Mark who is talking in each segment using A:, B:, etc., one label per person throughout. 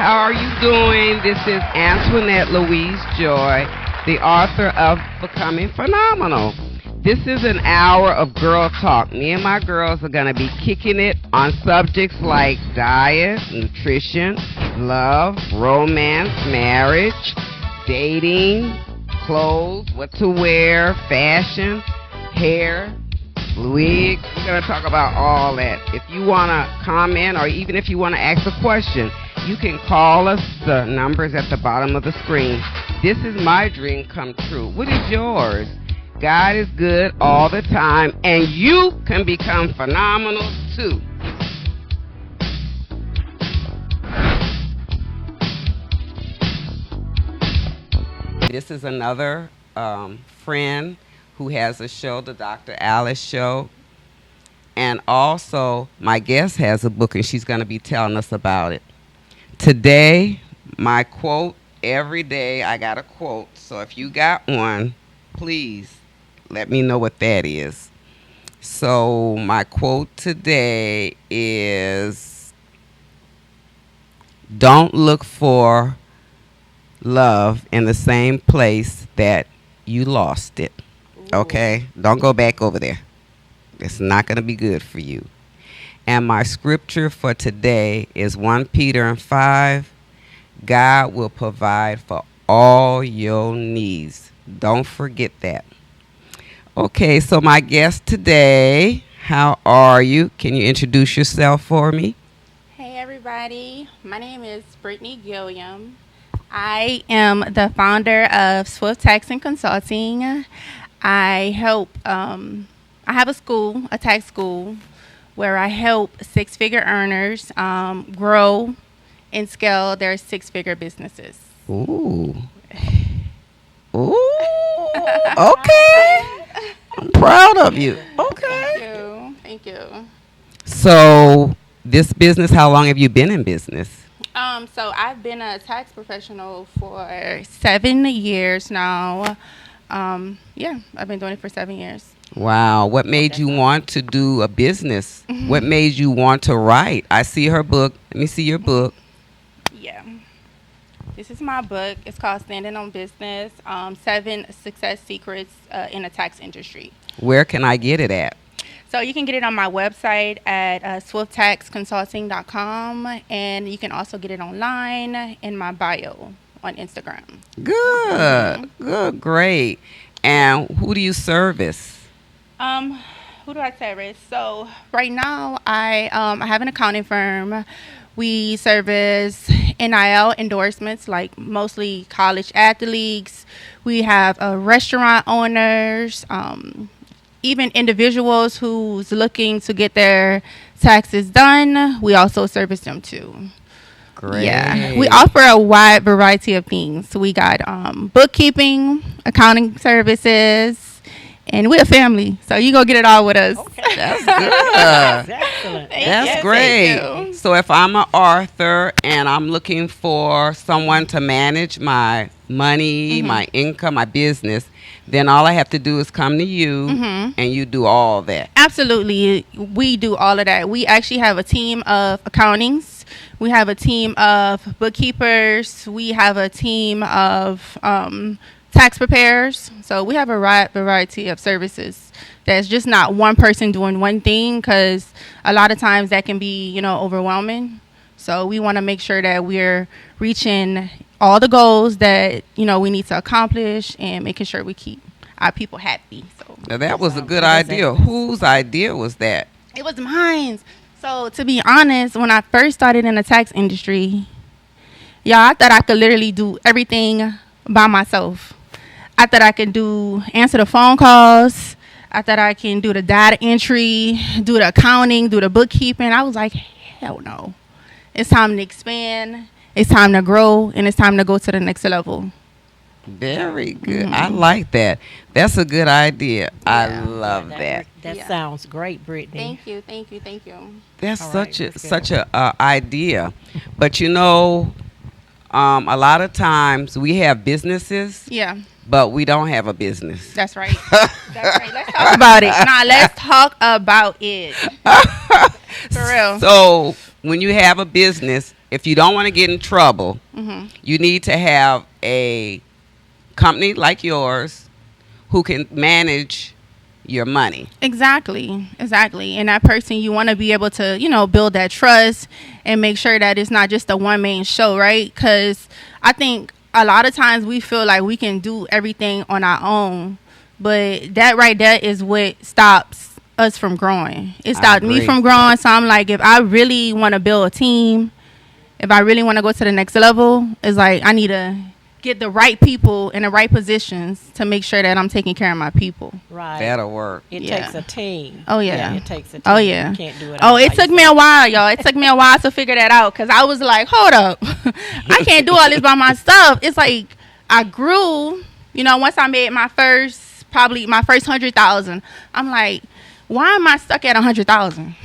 A: How are you doing? This is Antoinette Louise Joy, the author of Becoming Phenomenal. This is an hour of girl talk. Me and my girls are going to be kicking it on subjects like diet, nutrition, love, romance, marriage, dating, clothes, what to wear, fashion, hair, wigs. We're going to talk about all that. If you want to comment or even if you want to ask a question, you can call us. The number's at the bottom of the screen. This is my dream come true. What is yours? God is good all the time, and you can become phenomenal too. This is another friend who has a show, the Dr. Alice Show. And also, my guest has a book, and she's going to be telling us about it. Today, my quote, every day I got a quote. So if you got one, please let me know what that is. So my quote today is, don't look for love in the same place that you lost it. Ooh. Okay? Don't go back over there. It's not going to be good for you. And my scripture for today is 1 Peter 5. God will provide for all your needs. Don't forget that. Okay, so my guest today, how are you? Can you introduce yourself for me?
B: Hey everybody, my name is Brittany Gilliam. I am the founder of Swift Tax and Consulting. I help, I have a tax school, where I help six-figure earners grow and scale their six-figure businesses.
A: Ooh. Ooh. Okay. I'm proud of you. Okay.
B: Thank you.
A: So, this business, how long have you been in business?
B: So I've been a tax professional for 7 years now. I've been doing it for 7 years.
A: Wow. What made you want to do a business? What made you want to write? I see her book. Let me see your book.
B: Yeah. This is my book. It's called Standing on Business, 7 Success Secrets in the Tax Industry.
A: Where can I get it at?
B: So you can get it on my website at swifttaxconsulting.com, and you can also get it online in my bio on Instagram.
A: Good. Good. Great. And who do you service?
B: Who do I service? So right now I have an accounting firm. We service NIL endorsements, like mostly college athletes. We have restaurant owners, even individuals who's looking to get their taxes done. We also service them too.
A: Great.
B: Yeah, we offer a wide variety of things. So we got bookkeeping, accounting services, and we're a family, so you go get it all with us.
A: Okay, that's good. That's excellent. That's great. So if I'm an author and I'm looking for someone to manage my money, my income, my business, then all I have to do is come to you, and you do all that.
B: Absolutely. We do all of that. We actually have a team of accountings. We have a team of bookkeepers. We have a team of tax preparers. So we have a wide variety of services. That's just not one person doing one thing, because a lot of times that can be, overwhelming. So we want to make sure that we're reaching all the goals that, we need to accomplish, and making sure we keep our people happy. So
A: now that was a good idea. Whose idea was that?
B: It was mine. So to be honest, when I first started in the tax industry, I thought I could literally do everything by myself. I thought I could answer the phone calls. I thought I can do the data entry, do the accounting, do the bookkeeping. I was like, hell no. It's time to expand. It's time to grow, and it's time to go to the next level.
A: Very good. I like that. That's a good idea. I love that.
C: That sounds great, Brittany.
B: Thank you.
A: That's such a idea. But a lot of times we have businesses.
B: Yeah.
A: But we don't have a business.
B: That's right. Let's talk about it. Let's talk about it. For real.
A: So when you have a business, if you don't want to get in trouble, you need to have a company like yours who can manage your money.
B: Exactly. And that person, you want to be able to, build that trust and make sure that it's not just a one-man show, right? Because I think a lot of times we feel like we can do everything on our own, but that right there is what stops us from growing. It stopped me from growing. So I'm like, if I really want to build a team, if I really want to go to the next level, it's like I need to get the right people in the right positions to make sure that I'm taking care of my people.
C: Right.
A: That'll work.
C: It takes a team.
B: Oh, yeah.
C: It takes a team.
B: Oh, yeah.
C: You can't do it
B: Oh, it took me a while, y'all. It took me a while to figure that out because I was like, hold up. I can't do all this by myself. It's like I grew, once I made my first 100,000, I'm like, why am I stuck at 100,000?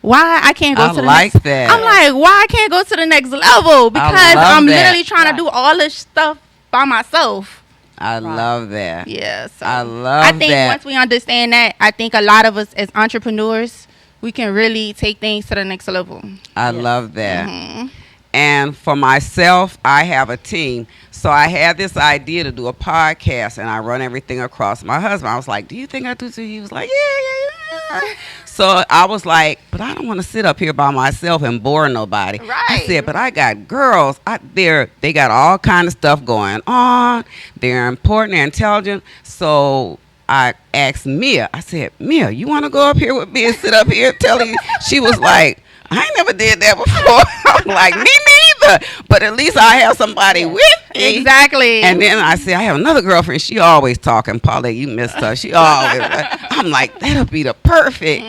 B: Why I can't go to the next level?
A: That.
B: I'm like, why I can't go to the next level? Because I'm literally trying to do all this stuff by myself.
A: I love that.
B: Yeah, so
A: I
B: think once we understand that, I think a lot of us as entrepreneurs, we can really take things to the next level.
A: I love that. And for myself, I have a team. So I had this idea to do a podcast, and I run everything across my husband. I was like, do you think I do too? He was like, yeah. So I was like, but I don't want to sit up here by myself and bore nobody.
B: Right.
A: I said, but I got girls. They got all kind of stuff going on. They're important. They're intelligent. So I asked Mia. I said, Mia, you want to go up here with me and sit up here telling? She was like, I ain't never did that before. I'm like, me neither. But at least I have somebody with me.
B: Exactly.
A: And then I said, I have another girlfriend. She always talking. Paulette, you missed her. She always. I'm like, that'll be the perfect.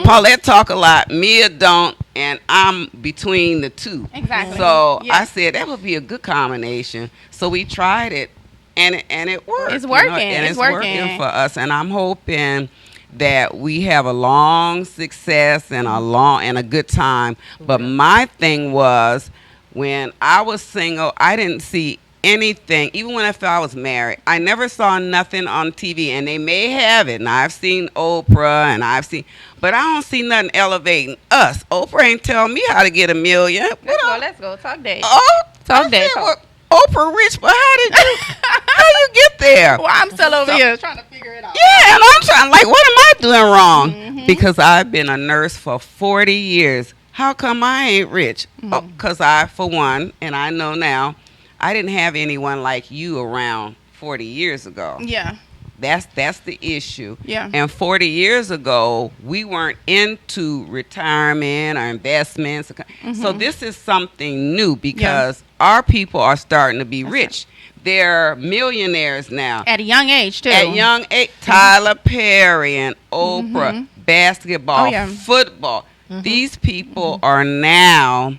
A: Paulette talk a lot. Mia don't. And I'm between the two.
B: Exactly.
A: So I said, that would be a good combination. So we tried it. And it worked.
B: It's working.
A: And it's working for us. And I'm hoping that we have a long success and a good time. But my thing was, when I was single, I didn't see anything. Even when I was married, I never saw nothing on TV. And they may have it. And I've seen Oprah but I don't see nothing elevating us. Oprah ain't tell me how to get $1 million.
B: Let's go. Talk that.
A: Oh,
B: talk that.
A: Well, Oprah rich, but how you get there?
B: Well, I'm still over here trying to figure it out.
A: Yeah, and I'm trying, like, what am I doing wrong? Because I've been a nurse for 40 years. How come I ain't rich? Because I, for one, and I know now, I didn't have anyone like you around 40 years ago.
B: Yeah.
A: That's the issue.
B: Yeah.
A: And 40 years ago, we weren't into retirement or investments. So this is something new because our people are starting to be rich. They're millionaires now.
B: At a young age, too.
A: At young age. Tyler Perry and Oprah, basketball, football. These people are now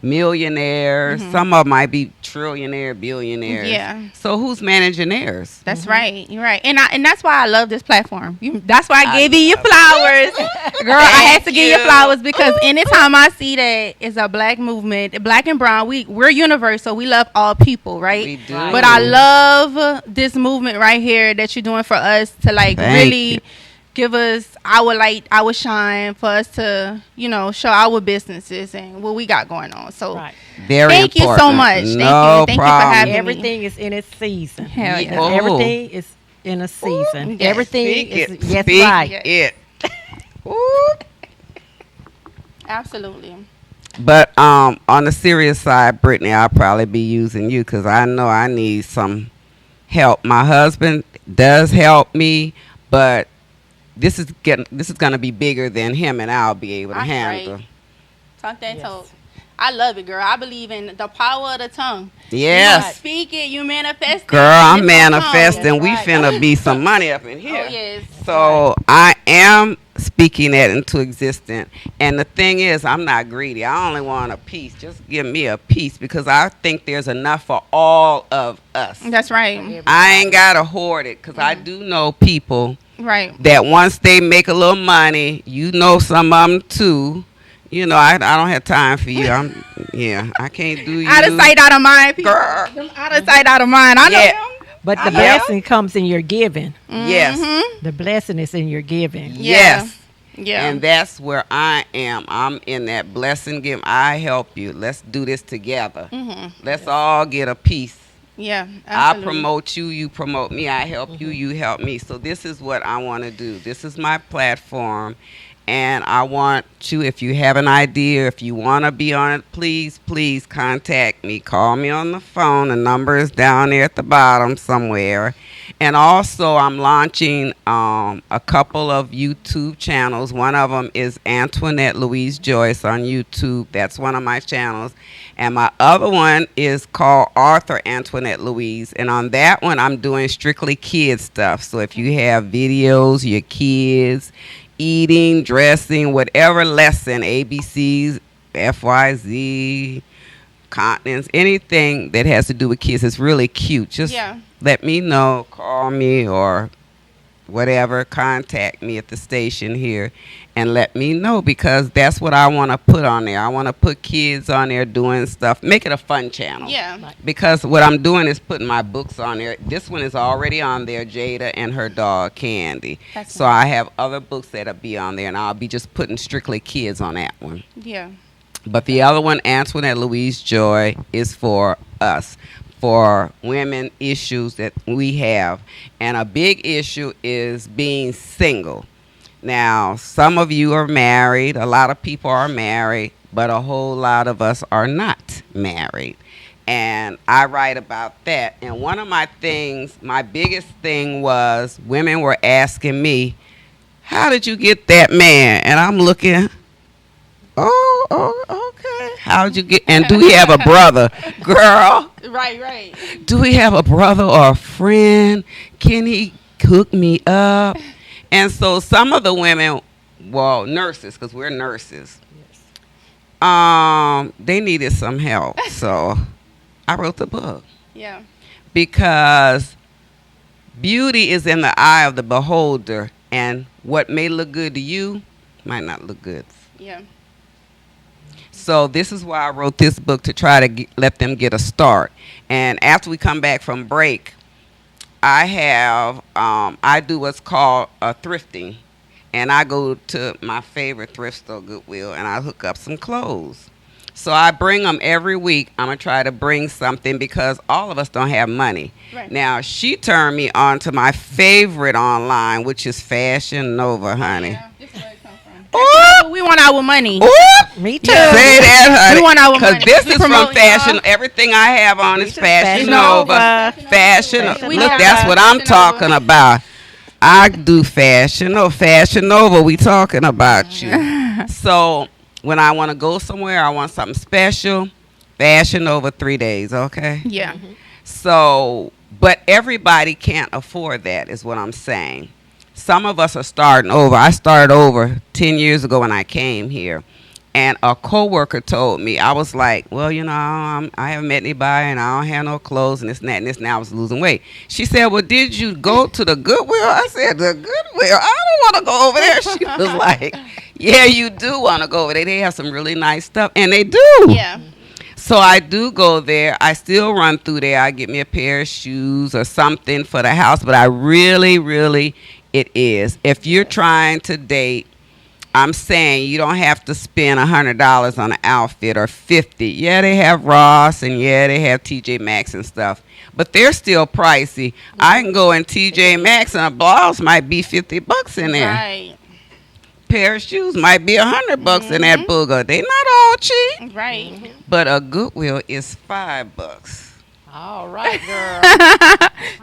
A: millionaires. Some of them might be trillionaire, billionaires.
B: Yeah.
A: So who's managing theirs?
B: That's right. You're right. And that's why I love this platform. That's why I gave you your flowers. Girl, I had to give you flowers because anytime I see that it's a black movement, black and brown, we're universal. We love all people, right?
A: We do.
B: But I love this movement right here that you're doing for us to really give us our light, our shine, for us to, show our businesses and what we got going on. So thank you so much. Thank you for having me.
C: Everything is in its season.
B: Hell yeah.
C: Everything is in a season. Everything is right.
A: It.
B: Absolutely.
A: But on the serious side, Brittany, I'll probably be using you because I know I need some help. My husband does help me, but this is gonna be bigger than him, and I'll be able to handle.
B: Right. Talk that talk. I love it, girl. I believe in the power of the tongue.
A: Yes.
B: You speak it, you manifest it.
A: Girl, I'm manifesting. We finna be some money up in here.
B: Oh, yes.
A: So I am speaking that into existence. And the thing is, I'm not greedy. I only want a piece. Just give me a piece because I think there's enough for all of us.
B: That's right.
A: I ain't got to hoard it because I do know people
B: that
A: once they make a little money, some of them too. I don't have time for you. I can't do you.
B: Out of sight, out of mind. People.
A: Girl.
B: Out of sight, out of mind. I know them.
C: But the blessing comes in your giving.
A: Yes.
C: The blessing is in your giving.
A: Yes.
B: Yeah.
A: And that's where I am. I'm in that blessing game. I help you. Let's do this together. Let's all get a piece.
B: Yeah,
A: I
B: absolutely.
A: promote you, you promote me. I help you, you help me. So this is what I want to do. This is my platform. And I want you, if you have an idea, if you want to be on it, please contact me. Call me on the phone. The number is down there at the bottom somewhere. And also, I'm launching a couple of YouTube channels. One of them is Antoinette Louise Joy on YouTube. That's one of my channels. And my other one is called Arthur Antoinette Louise. And on that one, I'm doing strictly kids stuff. So if you have videos, your kids, eating, dressing, whatever lesson, ABCs, FYZ, continents, anything that has to do with kids is really cute. Just let me know, call me or whatever, contact me at the station here and let me know, because that's what I want to put on there. I want to put kids on there doing stuff, make it a fun channel.
B: Yeah.
A: Because what I'm doing is putting my books on there. This one is already on there, Jada and her dog Candy. So I have other books that'll be on there, and I'll be just putting strictly kids on that one.
B: Yeah.
A: But the other one, Antoinette Louise Joy, is for us, for women issues that we have. And a big issue is being single. Now, some of you are married. A lot of people are married, but a whole lot of us are not married. And I write about that. And one of my things, my biggest thing was women were asking me, how did you get that man? And I'm looking, oh, okay. How'd you get, and do we have a brother? Girl.
B: Right.
A: Do we have a brother or a friend? Can he hook me up? And so some of the women, well, nurses, because we're nurses, they needed some help. So I wrote the book.
B: Yeah.
A: Because beauty is in the eye of the beholder, and what may look good to you might not look good.
B: Yeah.
A: So this is why I wrote this book, to try to let them get a start. And after we come back from break, I do what's called thrifting. And I go to my favorite thrift store, Goodwill, and I hook up some clothes. So I bring them every week. I'm going to try to bring something, because all of us don't have money.
B: Right.
A: Now, she turned me on to my favorite online, which is Fashion Nova, honey.
B: Yeah, this is where it comes from. We want our money.
A: Ooh,
C: Me too.
B: Yeah.
A: say that, honey.
B: We want our money.
A: Because this
B: We
A: is from
B: promote
A: Fashion.
B: y'all.
A: Everything I have on is Fashion
C: Fashion
A: Nova.
C: Nova.
A: Fashion.
C: We
A: Look,
B: love
A: that's what I'm
B: Fashion Nova.
A: talking about. I do Fashion. No, Fashion Nova. We talking about you. So when I want to go somewhere, I want something special. Fashion Nova 3 days, okay?
B: Yeah.
A: So, but everybody can't afford that, is what I'm saying. Some of us are starting over. I started over 10 years ago when I came here. And a coworker told me, I was like, well, you know, I haven't met anybody, and I don't have no clothes, and this and that and this, and I was losing weight. She said, well, did you go to the Goodwill? I said, the Goodwill? I don't want to go over there. She was like, yeah, you do want to go over there. They have some really nice stuff, and they do.
B: Yeah.
A: So I do go there. I still run through there. I get me a pair of shoes or something for the house, but I really, it is. If you're trying to date, I'm saying you don't have to spend $100 on an outfit or $50. Yeah, they have Ross, and yeah, they have TJ Maxx and stuff, but they're still pricey. I can go in TJ Maxx and a blouse might be $50 in there.
B: Right.
A: Pair of shoes might be $100 in that booger. They not all cheap,
B: Right.
A: but a Goodwill is $5.
C: All right, girl.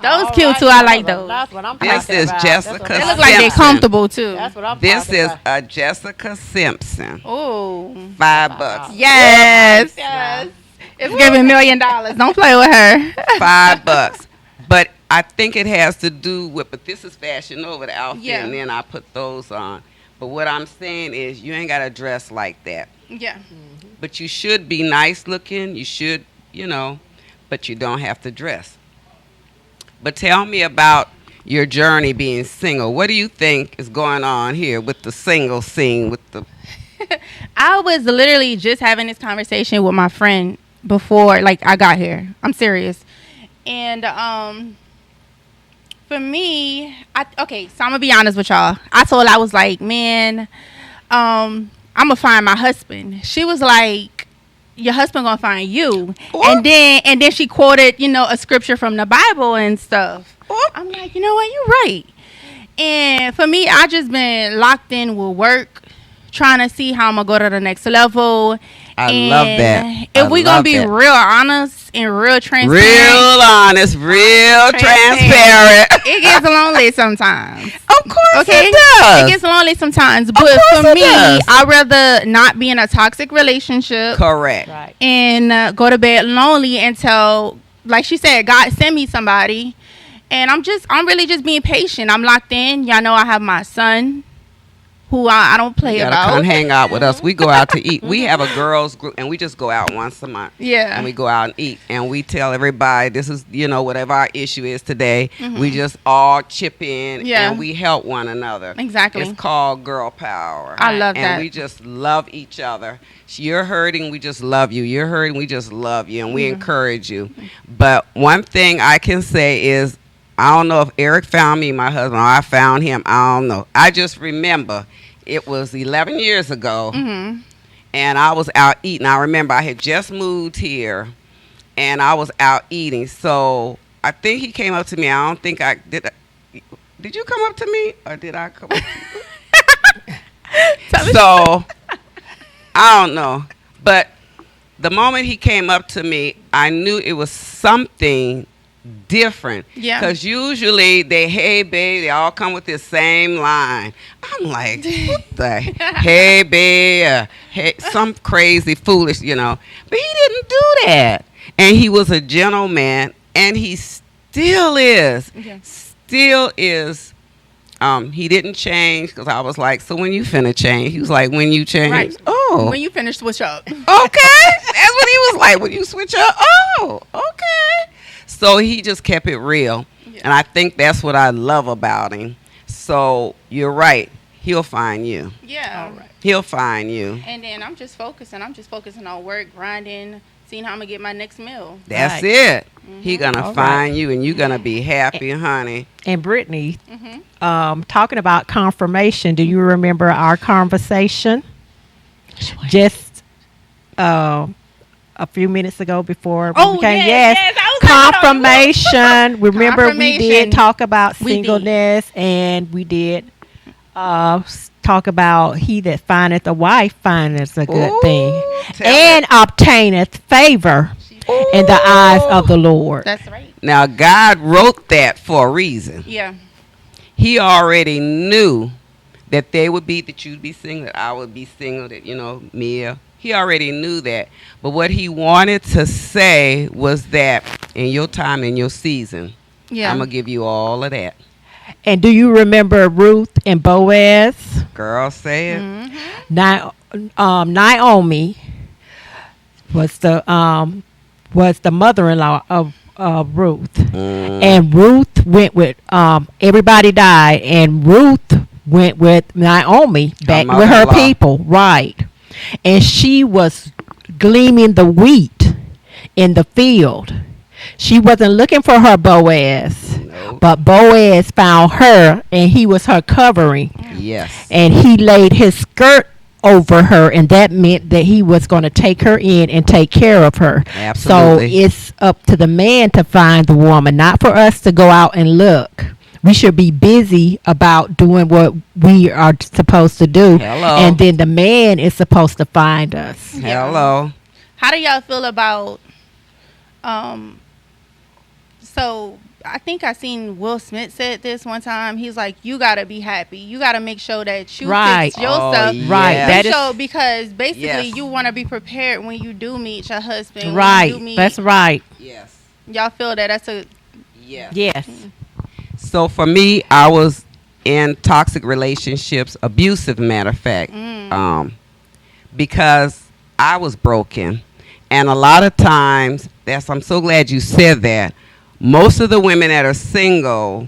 B: Those
C: All
B: cute
C: right,
B: too. I
C: girl.
B: like those.
C: That's what I'm
A: This
C: talking
A: is
C: about.
A: Jessica
C: That's
B: They
C: what
B: look like they're
A: Simpson.
B: comfortable too.
C: That's what I'm
A: This
C: talking
A: is
C: about.
A: a Jessica Simpson.
B: Oh.
A: $5.
B: Yes.
C: Yes.
B: It's giving $1 million. Don't play with her.
A: $5. But I think it has to do with, but this is Fashion Nova, the outfit,
B: Yeah.
A: and then I put those on. But what I'm saying is you ain't got to dress like that.
B: Yeah.
A: But you should be nice looking. You should, you know, but you don't have to dress. But tell me about your journey being single. What do you think is going on here with the single scene? With the
B: I was literally just having this conversation with my friend before, like, I got here. I'm serious. And For me, okay, so I'm gonna be honest with y'all. I was like, man, I'm gonna find my husband. She was like, your husband gonna find you.
A: What?
B: And then she quoted, a scripture from the Bible and stuff.
A: What?
B: I'm like, you know what, you're right. And for me, I just been locked in with work, trying to see how I'm gonna go to the next level.
A: I love that.
B: If we gonna be real honest and real transparent,
A: real honest, real transparent,
B: it gets lonely sometimes.
A: Of course
B: Okay,
A: it does.
B: it gets lonely sometimes. But for me, I'd rather not be in a toxic relationship.
A: Correct.
C: Right.
B: And go to bed lonely until, like she said, God send me somebody. And I'm really just being patient. I'm locked in. Y'all know I have my son, who I don't play
A: You gotta
B: about.
A: come hang out with us. We go out to eat. We have a girls group, and we just go out once a month.
B: Yeah.
A: And we go out and eat, and we tell everybody this is, whatever our issue is today. We just all chip in, and we help one another.
B: Exactly.
A: It's called girl power.
B: I love that.
A: And we just love each other. You're hurting, we just love you. You're hurting, we just love you, and we encourage you. But one thing I can say is, I don't know if Eric found me, my husband, or I found him. I don't know. I just remember it was 11 years ago, and I was out eating. I remember I had just moved here, and I was out eating. So I think he came up to me. I don't think I did. Did you come up to me, or did I come up to you? So I don't know. But the moment he came up to me, I knew it was something different.
B: Yeah.
A: Because usually hey babe, they all come with this same line. I'm like, what the hey babe, hey, some crazy foolish, But he didn't do that. And he was a gentleman, and he still is.
B: Okay.
A: Still is. He didn't change, because I was like, so when you finna change? He was like, when you change.
B: Right.
A: Oh.
B: When you finish, switch up.
A: Okay. That's what he was like. When you switch up. Oh, okay. So he just kept it real. Yeah. And I think that's what I love about him. So you're right. He'll find you.
B: Yeah. All right.
A: He'll find you.
B: And then I'm just focusing on work, grinding, seeing how I'm going to get my next meal.
A: That's it. He going to find you, and you're going to be happy, honey.
C: And Brittany, talking about confirmation, do you remember our conversation? Just a few minutes ago before we became, confirmation. Remember, we did talk about singleness, and we did talk about he that findeth a wife findeth a good thing and obtaineth favor in the eyes of the Lord.
B: That's right.
A: Now, God wrote that for a reason.
B: Yeah.
A: He already knew that you'd be single, that I would be single, that, Mia. He already knew that. But what he wanted to say was that in your time, in your season, I'm going to give you all of that.
C: And do you remember Ruth and Boaz?
A: Girl, say it.
C: Naomi was the mother-in-law of Ruth. And Ruth went with, everybody died, and Ruth went with Naomi back with her people. Right. And she was gleaning the wheat in the field. She wasn't looking for her Boaz, but Boaz found her, and he was her covering.
A: Yes.
C: And he laid his skirt over her, and that meant that he was going to take her in and take care of her.
A: Absolutely.
C: So it's up to the man to find the woman, not for us to go out and look. We should be busy about doing what we are supposed to do.
A: Hello.
C: And then the man is supposed to find us.
A: Hello.
B: How do y'all feel about so I think I seen Will Smith said this one time. He's like, you gotta be happy. You gotta make sure that you fix your stuff.
C: Right. That
B: is because basically you want to be prepared when you do meet your husband.
C: Right. That's right.
A: Yes.
B: Y'all feel that? That's a
C: yes.
A: So for me, I was in toxic relationships, abusive, matter of fact, because I was broken, and a lot of times, I'm so glad you said that. Most of the women that are single,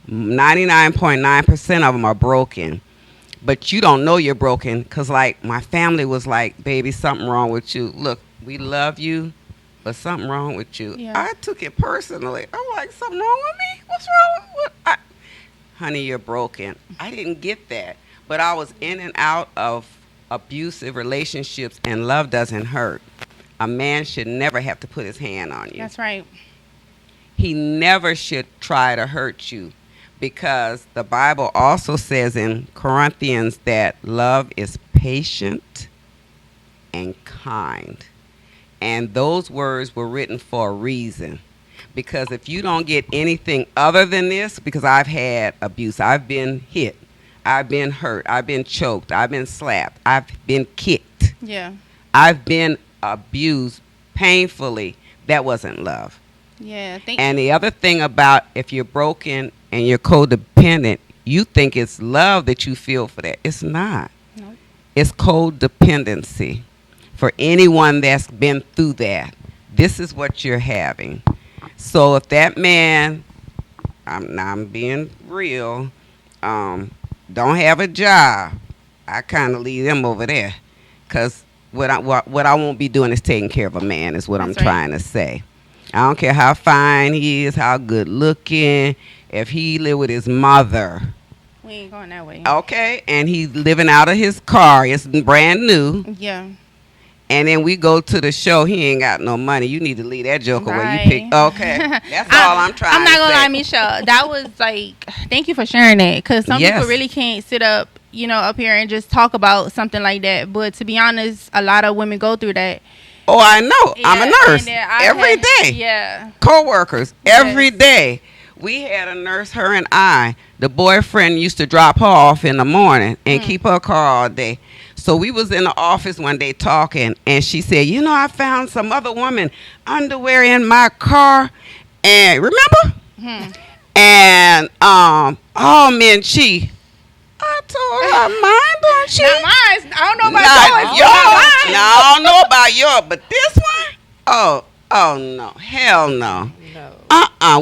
A: 99.9% of them are broken. But you don't know you're broken because, like, my family was like, baby, something wrong with you. Look, we love you, but something wrong with you.
B: Yeah.
A: I took it personally. I'm like, something wrong with me? What's wrong with honey, you're broken. I didn't get that. But I was in and out of abusive relationships, and love doesn't hurt. A man should never have to put his hand on you.
B: That's right.
A: He never should try to hurt you, because the Bible also says in Corinthians that love is patient and kind. And those words were written for a reason. Because if you don't get anything other than this, because I've had abuse, I've been hit, I've been hurt, I've been choked, I've been slapped, I've been kicked.
B: Yeah.
A: I've been abused painfully. That wasn't love.
B: Yeah.
A: And the other thing about if you're broken and you're codependent, you think it's love that you feel for that. It's not.
B: No.
A: It's codependency. For anyone that's been through that, this is what you're having. So if that man, I'm being real, don't have a job, I kind of leave them over there, because what I won't be doing is taking care of a man, is what I'm trying to say. I don't care how fine he is, how good looking. If he live with his mother,
B: We ain't going that way.
A: okay, and he's living out of his car, it's brand new,
B: Yeah.
A: and then we go to the show, he ain't got no money. You need to leave that joker where you
B: Right.
A: pick. Okay, that's all I'm trying to say.
B: I'm not gonna lie, Michelle. That was like, thank you for sharing that, because some
A: Yes.
B: people really can't sit up, up here and just talk about something like that. But to be honest, a lot of women go through that.
A: Oh, I know. I'm a
B: Yeah,
A: nurse
B: and then I
A: every
B: had-
A: day.
B: Yeah.
A: Co-workers
B: Yes.
A: every day. We had a nurse, her and I. The boyfriend used to drop her off in the morning and keep her car all day. So we was in the office one day talking, and she said, I found some other woman underwear in my car. And remember? And all men cheat. I told her mine don't cheat.
B: Not mine. I don't know about
A: Not
B: yours.
A: yours. No, I don't know about yours, but this one? Oh no. Hell no.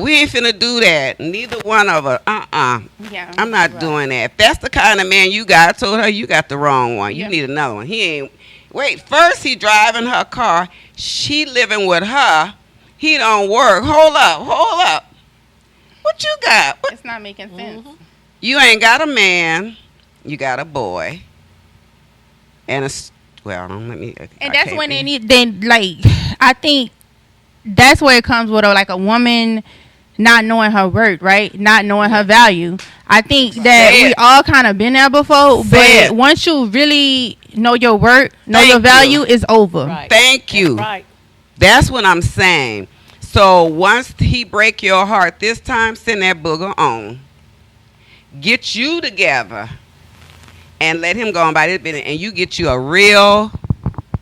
A: We ain't finna do that. Neither one of us.
B: Yeah.
A: I'm not doing that. If that's the kind of man you got, I told her you got the wrong one. You need another one. He ain't. Wait, first he driving her car. She living with her. He don't work. Hold up. What you got? What?
B: It's not making sense.
A: You ain't got a man. You got a boy. And let me.
B: And that's when they need. Then I think that's where it comes with a woman not knowing her worth, right? Not knowing her value. I think that we all kind of been there before, but once you really know your worth, know your value, it's over.
C: Right.
A: Thank you.
C: That's right.
A: That's what I'm saying. So once he break your heart this time, send that booger on. Get you together and let him go on by this business, and you get you a real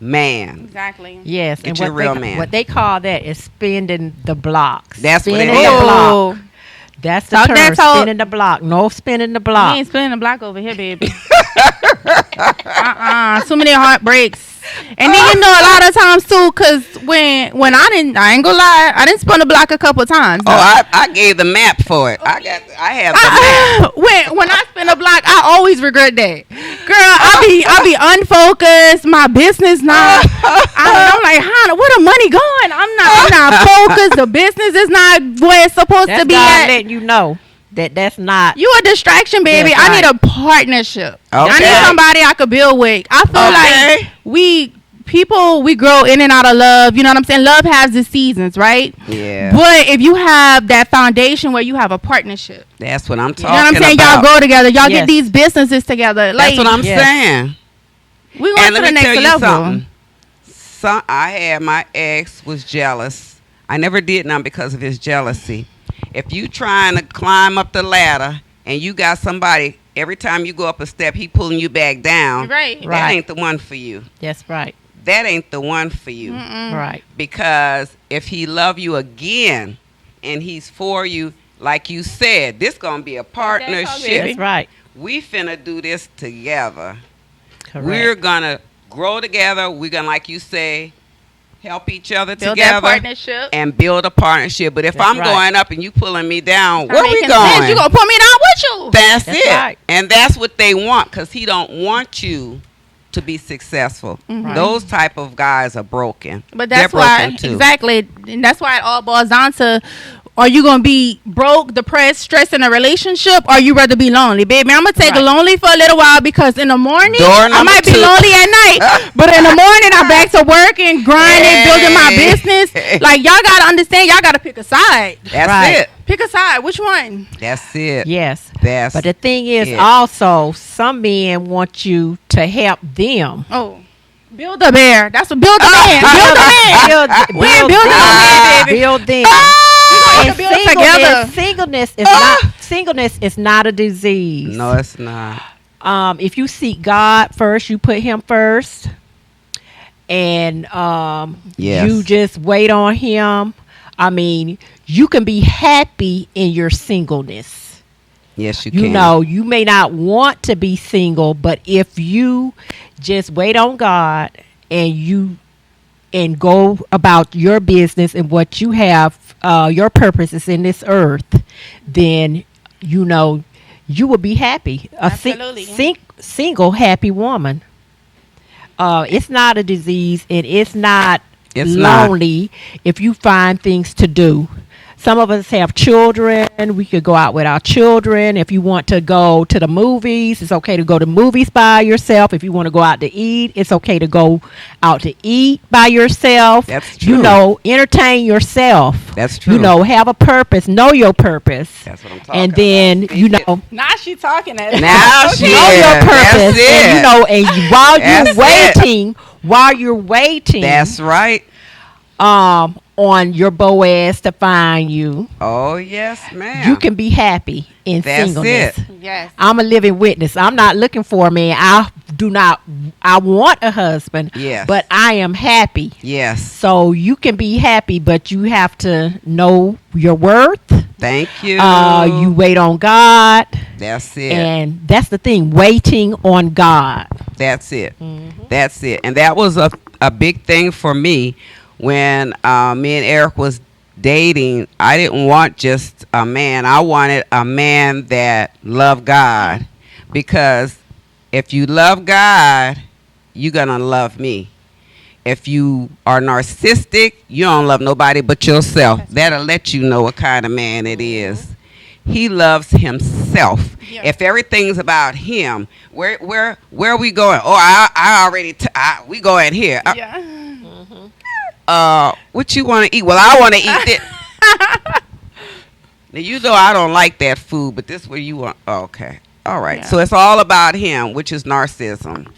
A: man.
B: Exactly.
C: Yes,
A: Get
C: and
A: your real man.
C: what they call that is spinning the blocks.
A: That's what it
C: spinning
A: is.
C: the block.
B: Oh,
C: That's the
B: Talk
C: term.
B: that talk.
C: Spinning the block. No spinning the
B: we
C: block.
B: ain't spinning the block over here, baby. Too many heartbreaks. And then a lot of times too, cause when I ain't gonna lie, I didn't spin the block a couple times.
A: Oh, I gave the map for it. I have the map.
B: When I spin a block, I always regret that. Girl, I be unfocused. My business not. I'm like, Hannah, where the money going? I'm not focused. The business is not where it's supposed
C: That's
B: to be
C: God
B: at.
C: letting you know that's not.
B: You a distraction, baby.
C: That's
B: I need
C: right.
B: a partnership. I
A: Okay.
B: need somebody I could build with. I feel like we grow in and out of love. You know what I'm saying? Love has the seasons, right?
A: Yeah.
B: But if you have that foundation where you have a partnership,
A: That's what I'm
B: you
A: talking
B: know what I'm saying?
A: about.
B: Y'all grow together. Y'all
C: Yes.
B: get these businesses together. Like,
A: That's what I'm
C: Yes.
A: saying.
B: we going
A: And
B: to
A: let
B: the
A: me tell
B: next
A: you
B: level.
A: something. I had my ex was jealous. I never did none because of his jealousy. If you trying to climb up the ladder and you got somebody, every time you go up a step, he pulling you back down.
B: Right.
A: That
C: Right.
A: ain't the one for you.
C: That's right.
A: That ain't the one for you.
C: Right.
A: Because if he love you again and he's for you, like you said, this gonna be a partnership.
C: That's right.
A: We finna do this together.
C: Correct.
A: We're gonna grow together. We're gonna, like you say, help each other
B: Build
A: together
B: that partnership.
A: and build a partnership. But if
C: That's
A: I'm
C: right.
A: going up and you pulling me down,
B: Not
A: where we
B: making
A: going?
B: sense. You gonna put me down with you?
A: That's
C: That's
A: it.
C: right.
A: And that's what they want, because he don't want you to be successful.
B: Mhm.
A: Those type of guys are broken.
B: But
A: They're
B: that's why,
A: broken too.
B: exactly, and that's why it all boils down to: are you gonna be broke, depressed, stressed in a relationship, or you rather be lonely, baby? I'm gonna take
A: Right.
B: lonely for a little while because in the morning
A: Door
B: I
A: number
B: might be
A: 2.
B: lonely at night, but in the morning I'm back to work and grinding, building my
A: Hey.
B: business. Like, y'all gotta understand, y'all gotta pick a side.
A: That's
C: Right.
A: it.
B: Pick a side. Which one?
A: That's it.
C: Yes.
A: That's
C: But the thing is,
A: it.
C: also, some men want you to help them.
B: Oh, build a bear. That's what build a man. Build a man. We ain't building no man, baby.
C: Build them.
B: We
C: And
B: gonna build together.
C: singleness is not a disease.
A: No, it's not.
C: If you seek God first, you put Him first, and
A: Yes.
C: you just wait on Him. I mean, you can be happy in your singleness.
A: Yes, you
C: You
A: can.
C: know, you may not want to be single, but if you just wait on God and go about your business and what you have, your purpose is in this earth, then you know you will be happy.
B: Absolutely.
C: Single happy woman. It's not a disease, and it's not
A: It's not.
C: lonely if you find things to do. Some of us have children. We could go out with our children. If you want to go to the movies, it's okay to go to movies by yourself. If you want to go out to eat, it's okay to go out to eat by yourself.
A: That's true.
C: You know, entertain yourself.
A: That's true.
C: You know, have a purpose. Know your purpose.
A: That's what I'm talking
C: And then,
A: about.
C: you
A: Speak it.
C: know,
B: Now she talking at
A: Now she
C: know
A: is.
C: your purpose.
A: That's it.
C: And, you know, and while
A: That's
C: you're
A: it.
C: waiting,
A: That's right.
C: on your Boaz to find you,
A: Oh, yes, ma'am.
C: you can be happy in
A: That's
C: singleness.
A: it.
B: Yes.
C: I'm a living witness. I'm not looking for a man. I want a husband,
A: Yes.
C: but I am happy.
A: Yes.
C: So you can be happy, but you have to know your worth.
A: Thank you.
C: You wait on God,
A: That's it.
C: and that's the thing, waiting on God.
A: That's it. That's it. And that was a big thing for me when me and Eric was dating. I didn't want just a man. I wanted a man that loved God, because if you love God, you're going to love me. If you are narcissistic, you don't love nobody but yourself. That'll let you know what kind of man it is. He loves himself.
B: Yeah.
A: If everything's about him, where are we going? Oh, I already we going here.
B: Yeah.
A: What you want to eat? Well, I want to eat it. Now, you know I don't like that food, but this where you want. Oh, okay, all right.
B: Yeah.
A: So it's all about him, which is narcissism.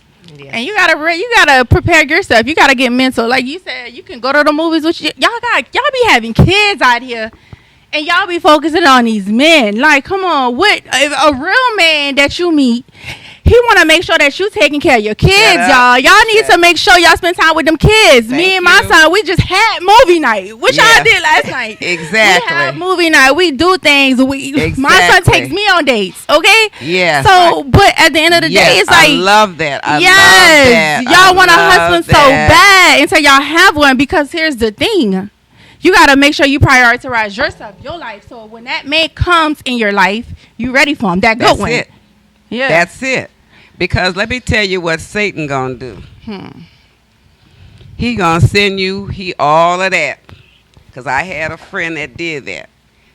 B: And you gotta prepare yourself. You gotta get mental. Like you said, you can go to the movies with y'all be having kids out here, and y'all be focusing on these men. Like, come on, what if a real man that you meet? He want to make sure that you taking care of your kids,
A: Shut
B: y'all.
A: up.
B: Y'all need to make sure y'all spend time with them kids. Me
A: Thank
B: and my
A: you.
B: son, we just had movie night, which
A: Yeah.
B: y'all did last night.
A: Exactly.
B: We had movie night. We do things. My son
A: Exactly.
B: takes me on dates. Okay.
A: Yes.
B: So, but at the end of the day, it's like
A: I love that. I
B: yes,
A: love that.
B: y'all want a
A: I love
B: husband so
A: that.
B: bad until y'all have one. Because here's the thing, you gotta make sure you prioritize yourself, your life. So when that man comes in your life, you ready for him. That good
A: That's
B: one.
A: it.
B: Yeah.
A: That's it. Because let me tell you what Satan gonna do. He gonna send you all of that. Because I had a friend that did that.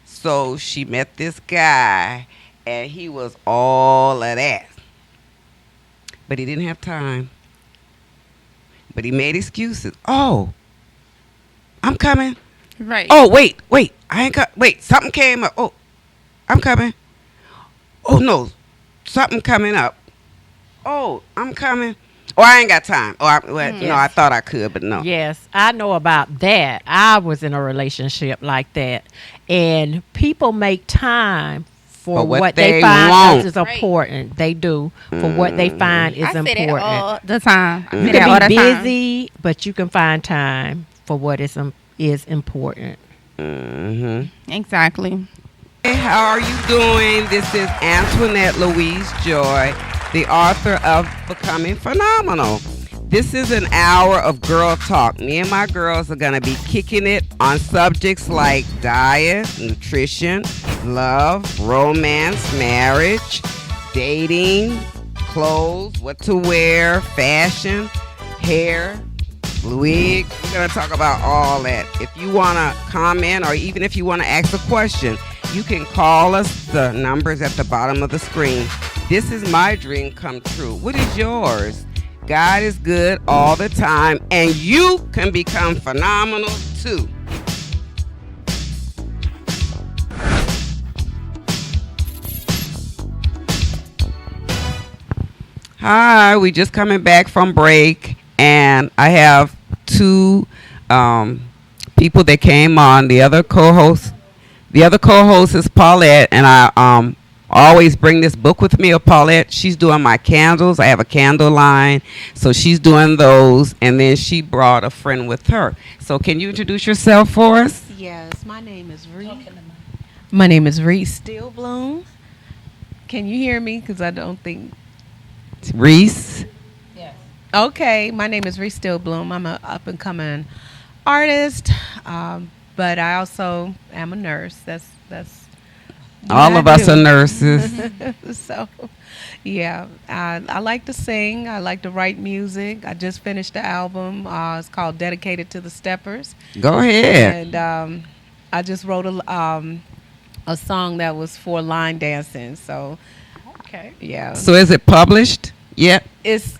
A: So she met this guy, and he was all of that. But he didn't have time. But he made excuses. Oh, I'm coming.
B: right.
A: Oh, wait. I ain't wait, something came up. Oh, I'm coming. Oh, no, something coming up. Oh, I'm coming. Oh, I ain't got time. Oh, no, I thought I could, but no.
C: Yes, I know about that. I was in a relationship like that, and people make time for what they find
A: want.
C: is important. They do for what they find is
B: I say that
C: important.
B: all the time. I
C: You
B: say that all
C: can be
B: the time.
C: busy, but you can find time for what is important.
A: Mm-hmm.
B: Exactly.
A: Hey, how are you doing? This is Antoinette Louise Joy, the author of Becoming Phenomenal. This is an hour of girl talk. Me and my girls are going to be kicking it on subjects like diet, nutrition, love, romance, marriage, dating, clothes, what to wear, fashion, hair, wig. We're going to talk about all that. If you want to comment or even if you want to ask a question, you can call us. The number's at the bottom of the screen. This is my dream come true. What is yours? God is good all the time, and you can become phenomenal too. Hi, we just coming back from break, and I have two people that came on. The other co-host is Paulette, and I always bring this book with me of Paulette. She's doing my candles. I have a candle line, so she's doing those, and then she brought a friend with her. So can you introduce yourself for us?
D: Yes, my name is Reese. My name is Reese Stillbloom. Can you hear me? Because I don't think.
A: Reese.
D: Yes. Okay, my name is Reese Stillbloom. I'm an up and coming artist, but I also am a nurse. That's
A: all of us are nurses.
D: So, yeah, I like to sing. I like to write music. I just finished the album. It's called "Dedicated to the Steppers."
A: Go ahead.
D: And I just wrote a song that was for line dancing. So. Okay. Yeah.
A: So is it published yet?
D: It's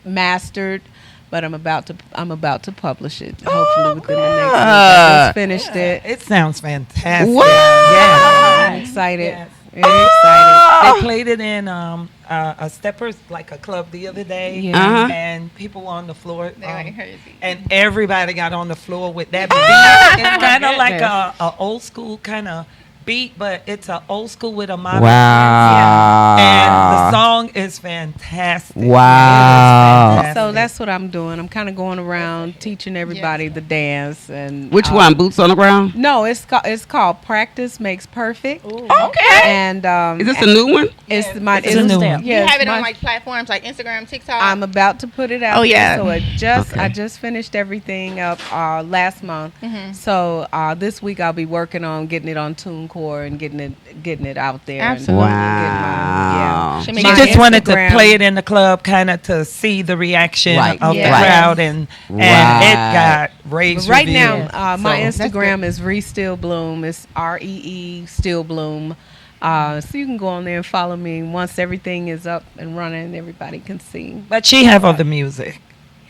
D: mastered, but I'm about to publish it. Hopefully within the next week. I just finished it.
C: It sounds fantastic.
A: What?
C: Yeah.
D: I'm excited.
C: Yes.
D: Very excited.
C: They played it in a Steppers, like a club the other day,
D: Yeah.
C: and people on the floor,
B: They heard it.
C: and everybody got on the floor with that beat. It's kind of like a old school kind of beat, but it's an old school with a modern.
A: Wow.
C: And the song is fantastic.
A: Wow.
C: It is fantastic.
D: So that's what I'm doing. I'm kind of going around teaching everybody the dance. And
A: Which one? Boots on the ground?
D: No, it's called Practice Makes Perfect.
A: Okay.
D: And
A: Is this a new one?
D: It's
C: Yeah,
D: my
C: it's a new one.
B: You have it on like platforms like Instagram, TikTok.
D: I'm about to put it out.
B: Oh, yeah.
D: So
A: Okay.
D: I just finished everything up last month. So this week I'll be working on getting it on TuneCore and getting it out there.
B: Absolutely.
A: Wow.
B: Should
C: She
B: make
C: just
B: it-
C: wanted to
D: Instagram.
C: play it in the club, kind of to see the reaction
A: Right.
C: of
D: Yeah.
C: the crowd, and it got rave
D: But right
C: reviews.
D: now, my
C: So-
D: Instagram is Reese Stillbloom. It's REE Stillbloom. So you can go on there and follow me. Once everything is up and running, everybody can see.
C: But she have other music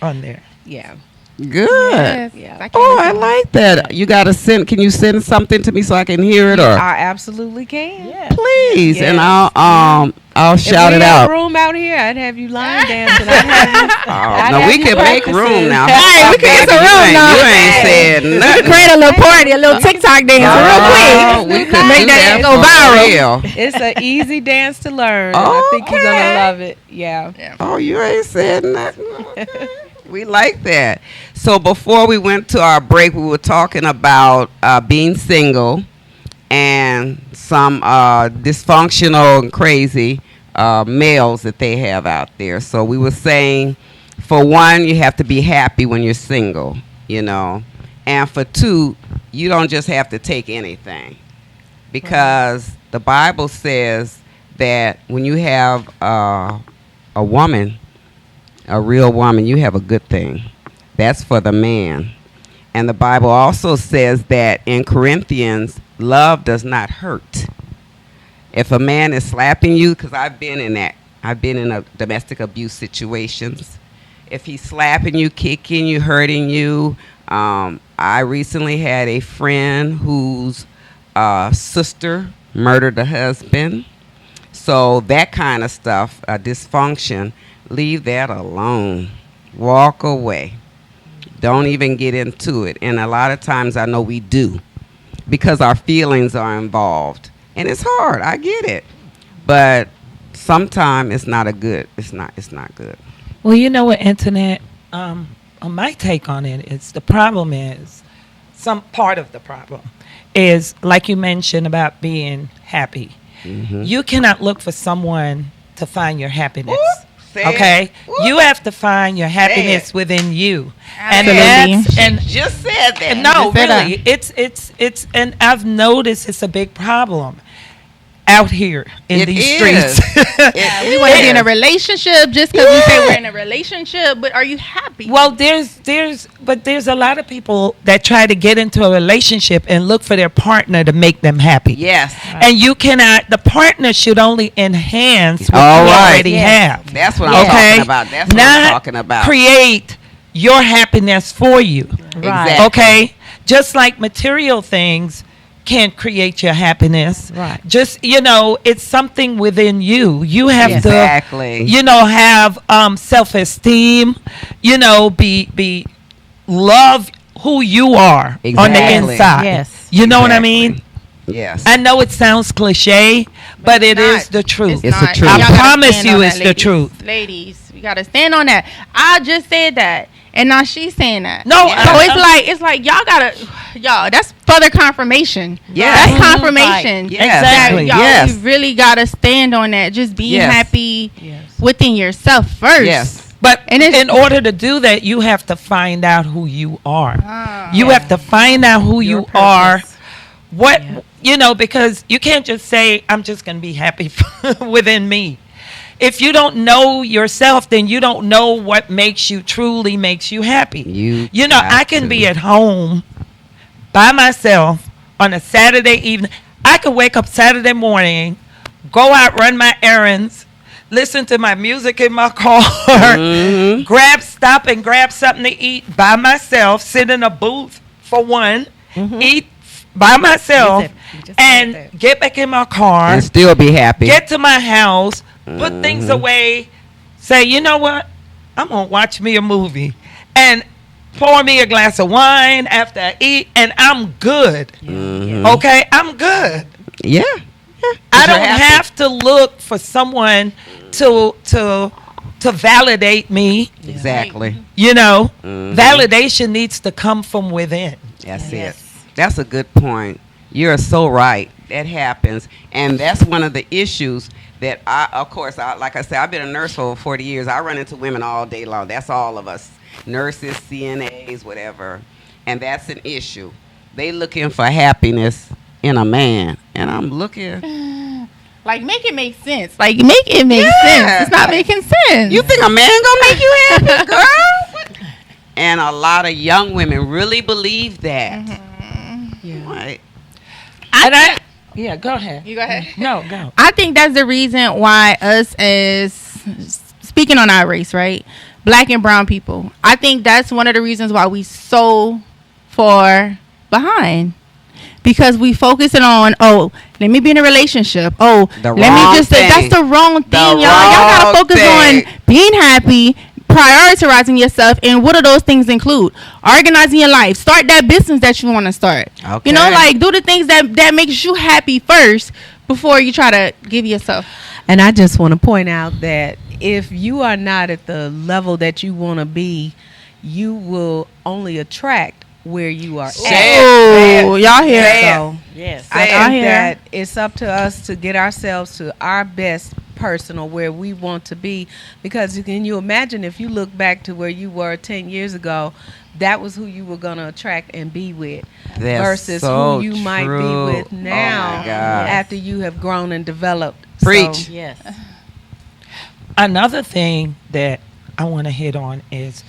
C: on there.
D: Yeah.
A: Good.
B: Yes.
D: Yeah.
B: I can't
A: Oh, I
B: listen.
A: like that. You gotta send. Can you send something to me so I can hear it, or
D: I absolutely can.
C: Yeah.
A: please? And
D: Yes.
A: I'll shout
D: if
A: it
D: we had
A: out.
D: room out here, I'd have you line dancing. I'd have you,
A: Oh, no,
D: have
A: we
D: you
A: can make
D: practicing.
A: room now.
B: Hey, we can get some
A: Baby,
B: room now.
A: You ain't said nothing.
B: Create a little party, a little TikTok dance real quick.
A: We could
B: Make
A: do
B: that
A: that
B: go
A: for
B: viral.
A: real.
D: It's an easy dance to learn. And
A: Oh,
D: I think you're
A: okay.
D: gonna love it. Yeah.
A: Oh, you ain't said nothing. Okay. We like that. So before we went to our break, we were talking about being single and some dysfunctional and crazy males that they have out there. So we were saying, for one, you have to be happy when you're single, you know. And for two, you don't just have to take anything. Because the Bible says that when you have a woman, a real woman, you have a good thing. That's for the man. And the Bible also says that in Corinthians, love does not hurt. If a man is slapping you, because I've been in that. I've been in a domestic abuse situations. If he's slapping you, kicking you, hurting you. I recently had a friend whose sister murdered the husband. So that kind of stuff, dysfunction, leave that alone. Walk away. Don't even get into it. And a lot of times I know we do because our feelings are involved. And it's hard. I get it. But sometimes it's not good. It's not good.
C: Well, you know what, Antoinette? My take on it is the problem is, some part of the problem is, like you mentioned about being happy.
A: Mm-hmm.
C: You cannot look for someone to find your happiness.
A: Say it.
C: Okay?
A: Whoop.
C: You have to find your happiness
A: it.
C: within you.
B: Absolutely.
C: And that's, and
A: Just said that.
C: no,
B: Just said
C: really, it's and I've noticed it's a big problem.
E: out here in
A: It
E: these
A: is.
E: streets.
B: We want to be in a relationship just because we say we're in a relationship, but are you happy?
E: Well, there's a lot of people that try to get into a relationship and look for their partner to make them happy.
A: Yes.
E: And you cannot. The partner should only enhance what
A: All
E: you
A: right.
E: already have.
A: That's what I'm talking about. That's what I'm
E: Not
A: talking about.
E: create your happiness for you.
C: Right.
A: Exactly.
E: Okay, just like material things can't create your happiness.
C: Right.
E: Just it's something within you. You have
A: Exactly.
E: to, have self-esteem. Be love who you are on the
A: Exactly.
E: inside.
C: Yes.
E: You know what I
A: Exactly.
E: mean?
A: Yes.
E: I know it sounds cliche, but it
B: not.
E: is the truth.
A: It's the
B: not.
A: truth.
E: I
B: Y'all gotta
E: promise
B: stand
E: you
B: on
E: it's
B: that,
E: the
B: ladies.
E: truth.
B: Ladies, we gotta stand on that. I just said that, and now she's saying that.
E: No,
B: so it's like y'all. That's further confirmation.
A: Yes.
B: That's confirmation.
A: Yes.
E: Exactly.
B: Y'all,
A: Yes.
B: you really gotta stand on that. Just being
A: Yes.
B: happy
C: Yes.
B: within yourself first.
A: Yes.
E: But
B: And it's-
E: in order to do that, you have to find out who you are.
B: Ah.
E: You have to find out who
C: Your
E: you are.
C: purpose.
E: What
C: Yeah.
E: because you can't just say I'm just going to be happy within me. If you don't know yourself, then you don't know what truly makes you happy. I can be at home by myself on a Saturday evening. I could wake up Saturday morning, go out, run my errands, listen to my music in my car, stop and grab something to eat by myself, sit in a booth for one, eat by myself,
D: You just said
E: and
D: that.
E: get back in my car,
A: And still be happy.
E: get to my house, put things away, say, you know what? I'm going to watch me a movie and pour me a glass of wine after I eat, and I'm good. Okay? I'm good.
A: Yeah.
E: I
A: You're
E: don't
A: happy.
E: have to look for someone to validate me.
A: Exactly.
E: Validation needs to come from within.
A: That's it. That's a good point. You're so right. That happens. And that's one of the issues that like I said, I've been a nurse for over 40 years. I run into women all day long. That's all of us. Nurses, CNAs, whatever. And that's an issue. They looking for happiness in a man. And I'm looking.
B: Like, make it make sense. Like, make it make sense. It's not making sense.
A: You think a man gonna make you happy, girl? What? And a lot of young women really believe that. Right.
C: Go ahead.
B: You go ahead.
C: No, go.
B: I think that's the reason why us, as speaking on our race, right, black and brown people, I think that's one of the reasons why we so far behind. Because we focusing on, let me be in a relationship. Let me just say that's the wrong thing, y'all. Y'all gotta focus on being happy, prioritizing yourself, and what do those things include? Organizing your life. Start that business that you want to start.
A: Okay.
B: Like, do the things that makes you happy first before you try to give yourself.
D: And I just want to point out that if you are not at the level that you want to be, you will only attract where you are at.
B: Oh, y'all hear it?
D: So
C: Yes.
D: I
B: I
D: think
B: hear
D: that it's up to us to get ourselves to our best person or where we want to be, because can you imagine if you look back to where you were 10 years ago, that was who you were going to attract and be with,
A: That's
D: versus
A: so
D: who you might
A: true.
D: be with now
A: Oh my God.
D: after you have grown and developed.
A: Preach.
D: So,
C: Yes.
E: Another thing that I want to hit on is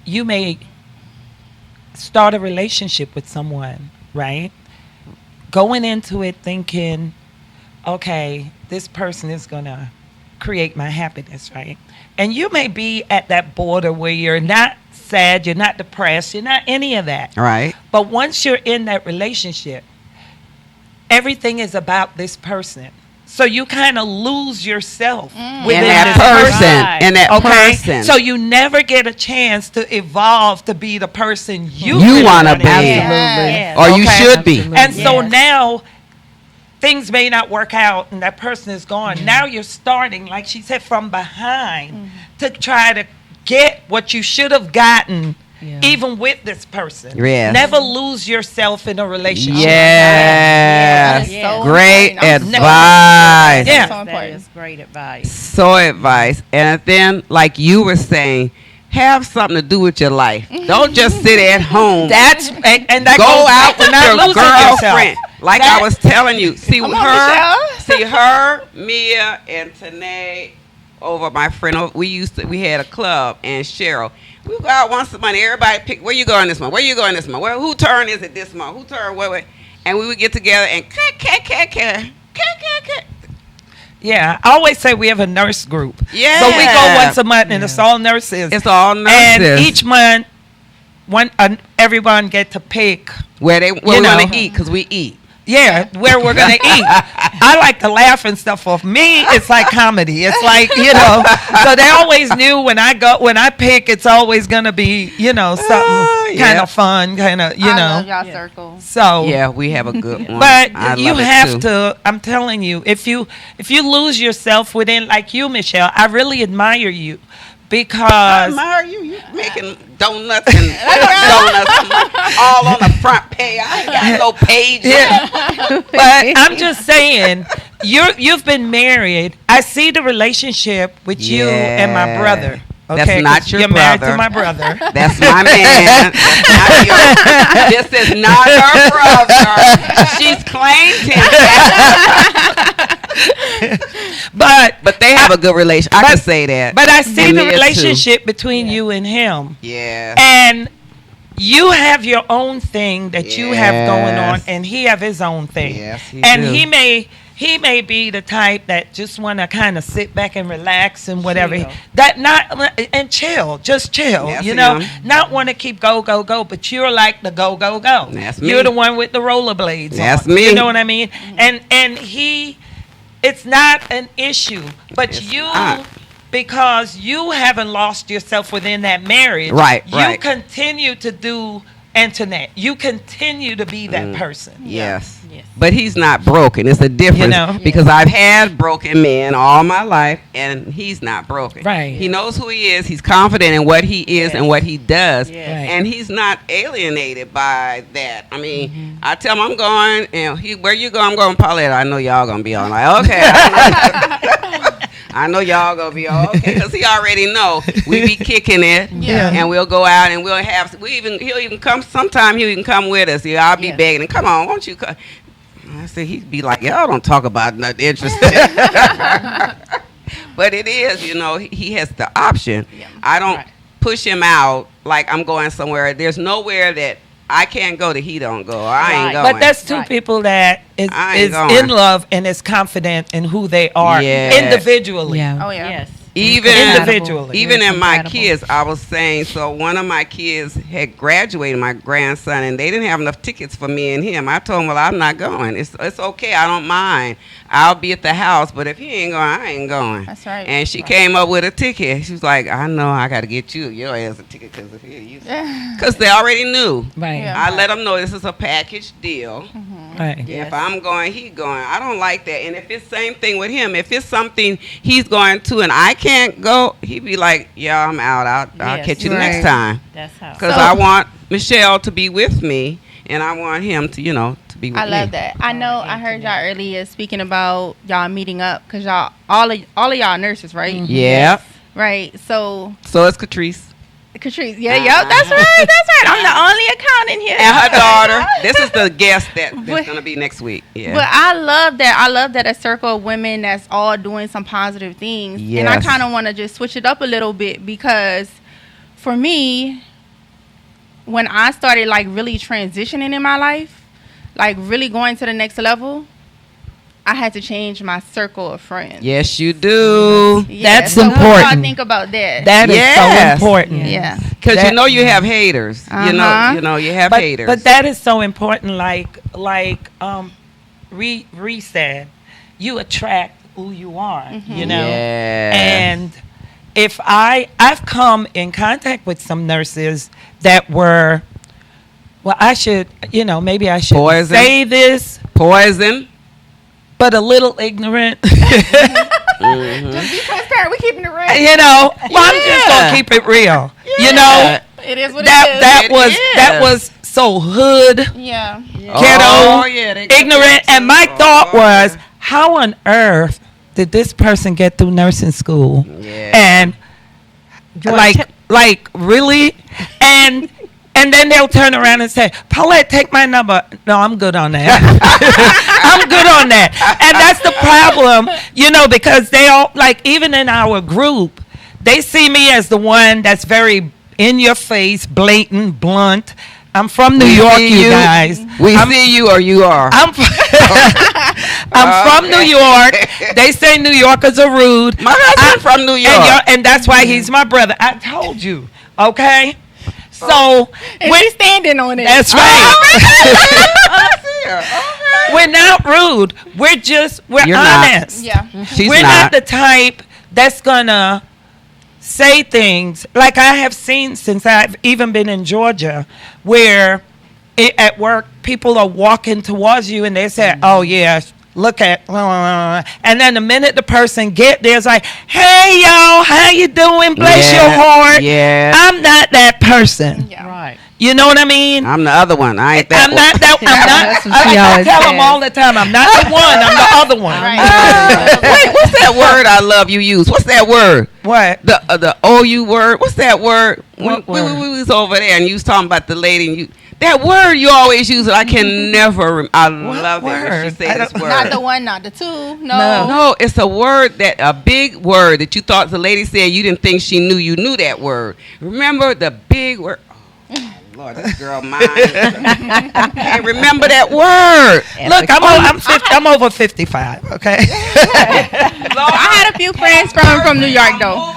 E: you may start a relationship with someone, right? Going into it thinking, okay, this person is going to create my happiness, right? And you may be at that border where you're not sad, you're not depressed, you're not any of that.
A: Right.
E: But once you're in that relationship, everything is about this person. So you kind of lose yourself within
A: And that
E: this
A: person.
C: Right.
A: And that
E: Okay,
A: person.
E: so you never get a chance to evolve to be the person you
A: You
E: really
A: wanna
E: wanna
A: be.
C: Yes.
A: Or you
E: Okay.
A: should be.
E: And so
C: Yes.
E: now things may not work out and that person is gone. Now you're starting, like she said, from behind to try to get what you should have gotten even with this person.
A: Yes.
E: Never lose yourself in a relationship.
A: Yes.
B: That is so
A: Great
B: important.
A: advice.
E: Yeah.
B: So
C: That
B: important.
C: is great advice.
A: So advice. And then, like you were saying, have something to do with your life. Don't just sit at home.
E: And that
A: Go
E: goes
A: out
E: back to
A: with
E: not
A: your
E: losing yourself.
A: girlfriend. Like I was telling you, see
B: Come on,
A: her, Mia, and Tanae over my friend. We had a club, and Cheryl. We go out once a month. Everybody pick where you going this month. Where you going this month? Who turn is it this month? Who turn what? And we would get together and cat.
E: Yeah, I always say we have a nurse group.
A: Yeah.
E: So we go once a month, and it's all nurses.
A: It's all nurses.
E: And each month, everyone get to pick
A: where we want to eat, because we eat.
E: Yeah, where we're gonna eat. I like to laugh and stuff. For me, it's like comedy. It's like, so they always knew when I pick, it's always gonna be, something kind of fun, kind of,
B: I love y'all circle.
E: So
A: yeah, we have a good one.
E: But you have to. I'm telling you, if you lose yourself within, like you, Michelle, I really admire you. Because
A: I admire you. You making donuts and donuts all on the front page. I ain't got no page.
E: Yeah. But I'm just saying, you've been married. I see the relationship with you and my brother. Okay,
A: that's not your
E: you're
A: brother.
E: Married to my brother.
A: That's my man. This is not her brother. She's claimed him. But they have a good relationship. I can say that.
E: But I see the relationship between you and him.
A: Yeah.
E: And you have your own thing that you have going on, and he have his own thing.
A: Yes, he
E: and
A: do.
E: he may be the type that just want to kind of sit back and relax and whatever.
B: Chill.
E: Just chill.
A: Yes,
E: Not want to keep go. But you're like the go.
A: That's me.
E: You're the one with the rollerblades.
A: That's
E: on.
A: me.
E: You know what I mean? And he, it's not an issue, but
A: It's
E: you.
A: not.
E: Because you haven't lost yourself within that marriage.
A: Right.
E: You continue to do Antoinette. You continue to be that person.
A: Yes. But he's not broken. It's a difference.
E: You
A: because I've had broken men all my life, and he's not broken.
C: Right.
A: He knows who he is. He's confident in what he is and what he does.
B: Yes.
C: Right.
A: And he's not alienated by that. I mean, I tell him I'm going, and where you go? I'm going Paulette. I know y'all going to be on. Like, okay. I know y'all gonna be okay, because he already know we be kicking it, and we'll go out and he'll even come. Sometime he'll even come with us. I'll be begging him, come on, won't you come? I said he'd be like, y'all don't talk about nothing interesting. But it is, he has the option.
B: Yeah.
A: I don't push him out like I'm going somewhere. There's nowhere that I can't go that he don't go. I ain't going.
E: But that's two people that is
A: going.
E: in love and is confident in who they are individually.
C: Yeah.
B: Oh yeah.
D: Yes.
A: Even
E: individually.
A: Even in my
C: Compatible.
A: kids, I was saying, so one of my kids had graduated, my grandson, and they didn't have enough tickets for me and him. I told him, well, I'm not going. It's okay. I don't mind. I'll be at the house, but if he ain't going, I ain't going.
B: That's right.
A: And she came up with a ticket. She was like, I know I got to get your ass a ticket because they already knew.
C: Right.
B: Yeah.
A: I let them know this is a package deal.
E: Right.
A: If I'm going, he going. I don't like that. And if it's same thing with him, if it's something he's going to and I can't go, he'd be like, yeah, I'm out. I'll catch you the next time.
D: That's how.
A: Because I want Michelle to be with me, and I want him to, to be with me.
B: I love that. I know. I heard y'all earlier speaking about y'all meeting up because y'all all of y'all nurses, right?
A: Yeah.
B: Right. So
A: So it's Catrice.
B: Catrice, yep, that's right. I'm the only accountant here.
A: And her daughter. This is the guest that's going to be next week. Yeah.
B: But I love that. I love that a circle of women that's all doing some positive things. And I
A: Yes.
B: kind of want to just switch it up a little bit because for me, when I started like really transitioning in my life, like really going to the next level, I had to change my circle of friends.
A: Yes, you do.
B: Yeah,
E: That's
B: so what do
E: important.
B: y'all think about that?
E: That is
A: Yes.
E: so important.
B: Yeah.
A: Because
E: That-
A: you have haters. You have haters.
E: But that is so important. Like Ree said, you attract who you are. You know.
A: Yeah.
E: And if I've come in contact with some nurses that were, well, I should, maybe I should
A: Poison.
E: say this,
A: Poison.
E: but a little ignorant.
B: Just be transparent. We keeping it real.
E: Well, I'm just gonna keep it real.
B: It is what
E: That
B: it is.
E: that was so hood,
B: Yeah.
E: ghetto,
A: they got
E: ignorant,
A: that
E: and my
A: too.
E: thought
A: Oh,
E: was, how on earth did this person get through nursing school?
A: Yeah.
E: And like really, and And then they'll turn around and say, Paulette, take my number. No, I'm good on that. I'm good on that. And that's the problem, because they all, like, even in our group, they see me as the one that's very in your face, blatant, blunt. I'm from New York, you guys.
A: We see you or you are.
E: I'm from New York. They say New Yorkers are rude.
A: My husband's from New York.
E: And that's why he's my brother. I told you. Okay? So
B: we're standing on it.
E: That's right. We're not rude. We're
A: You're
E: honest.
A: Not.
B: Yeah.
E: We're not the type that's gonna say things like I have seen since I've even been in Georgia, where at work people are walking towards you and they say, "Oh yeah, look at," and then the minute the person get there, it's like, "Hey y'all, how you doing? Bless your heart."
A: Yeah.
E: I'm not that person.
B: Yeah.
C: Right.
E: You know what I mean?
A: I'm the other one. I ain't that
E: I'm
A: one.
E: not that. I tell them all the time, I'm not the one. I'm the other one.
A: Wait, what's that word I love you use? What's that word?
E: What?
A: The OU word. What's that word?
E: What
A: We
E: word?
A: was over there and you was talking about the lady and that word you always use. I can never. I love it when she
E: word?
A: says this word.
B: Not the one, not the two.
A: No, it's a word a big word that you thought the lady said you didn't think she knew. You knew that word. Remember the big word? Oh, Lord, this girl mine. Can't remember that word.
E: Look, I'm over 55. Okay.
B: I had a few friends from New York though.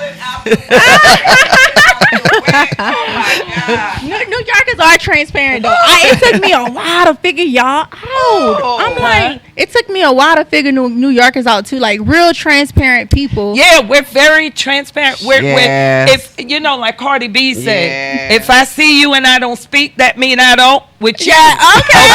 B: New Yorkers are transparent though. It took me a while to figure y'all out. I'm like, it took me a while to figure New Yorkers out too. Like real transparent people.
E: Yeah, we're very transparent. We're
A: Yes.
E: if like Cardi B said,
A: Yeah.
E: if I see you and I don't speak, that mean I don't with you.
B: Yeah, okay.